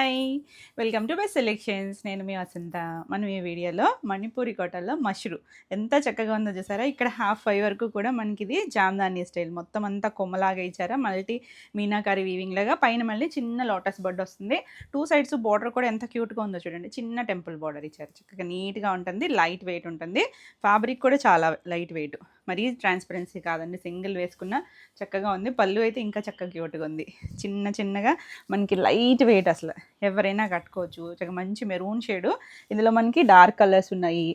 Hi welcome to best selections. నేను మీ వసంత. మనం ఈ వీడియోలో మణిపూరి కోటల్లో మష్రూ ఎంత చక్కగా ఉందో చూసారా. ఇక్కడ హాఫ్ 5 వరకు కూడా మనకి ఇది జామ్దాని స్టైల్ మొత్తం అంతా కొమ్మలాగా ఇచ్చారా, మల్టీ మీనాకారి వీవింగ్ లాగా. పైన మళ్ళీ చిన్న లోటస్ బర్డ్ వస్తుంది. 2 సైడ్స్ బోర్డర్ కూడా ఎంత క్యూట్గా ఉందో చూడండి. చిన్న టెంపుల్ బోర్డర్ ఇచ్చారు, చక్కగా నీట్గా ఉంటుంది. లైట్ వెయిట్ ఉంటుంది. ఫ్యాబ్రిక్ కూడా చాలా లైట్ వెయిట్, మరీ ట్రాన్స్పరెన్సీ కాదండి. సింగిల్ వేసుకున్న చక్కగా ఉంది. పళ్ళు అయితే ఇంకా చక్కగా క్యూట్గా ఉంది. చిన్న చిన్నగా మనకి లైట్ వెయిట్, అసలు ఎవరైనా కట్టుకోవచ్చు. చక్కగా మంచి మెరూన్ షేడు. ఇందులో మనకి డార్క్ కలర్స్ ఉన్నాయి.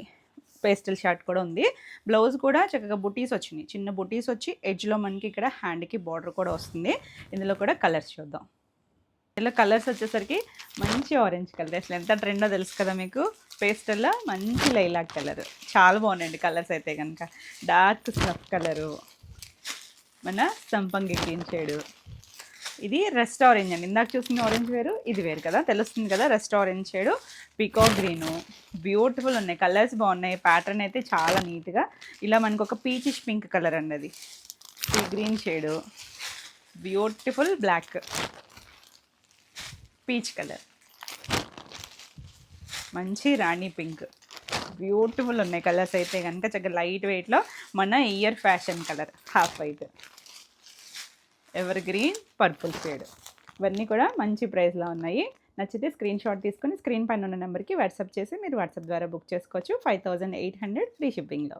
పేస్టల్ షర్ట్ కూడా ఉంది. బ్లౌజ్ కూడా చక్కగా బుటీస్ వచ్చినాయి. చిన్న బుటీస్ వచ్చి ఎడ్జ్లో మనకి ఇక్కడ హ్యాండ్కి బార్డర్ కూడా వస్తుంది. ఇందులో కూడా కలర్స్ చూద్దాం. ఇందులో కలర్స్ వచ్చేసరికి మంచి ఆరెంజ్ కలర్, అసలు ఎంత ట్రెండో తెలుసు కదా మీకు. పేస్టల్లో మంచి లైలాక్ కలర్, చాలా బాగున్నాయండి కలర్స్ అయితే కనుక. డార్క్ స్నఫ్ కలరు, మన సంపంగి గ్రీన్ షేడు. ఇది రెస్ట్ ఆరెంజ్ అండి. ఇందాక చూసిన ఆరెంజ్ వేరు, ఇది వేరు కదా, తెలుస్తుంది కదా. Rest orange shade, peacock green. Beautiful ఉన్నాయి కలర్స్, బాగున్నాయి. ప్యాటర్న్ అయితే చాలా నీట్గా ఇలా మనకు ఒక పీచిష్ పింక్ కలర్ అండి. అది ఈ green shade, beautiful black, peach colour, మంచి రాణి పింక్. బ్యూటిఫుల్ ఉన్నాయి కలర్స్ అయితే కనుక. చక్కగా లైట్ వెయిట్లో మన year fashion colour, half white, evergreen, purple shade. ఇవన్నీ కూడా మంచి ప్రైస్లో ఉన్నాయి. నచ్చితే స్క్రీన్ షాట్ తీసుకొని స్క్రీన్ పైన ఉన్న నెంబర్కి వాట్సాప్ చేసి మీరు వాట్సాప్ ద్వారా బుక్ చేసుకోవచ్చు. 5800 ఫ్రీ షిప్పింగ్లో.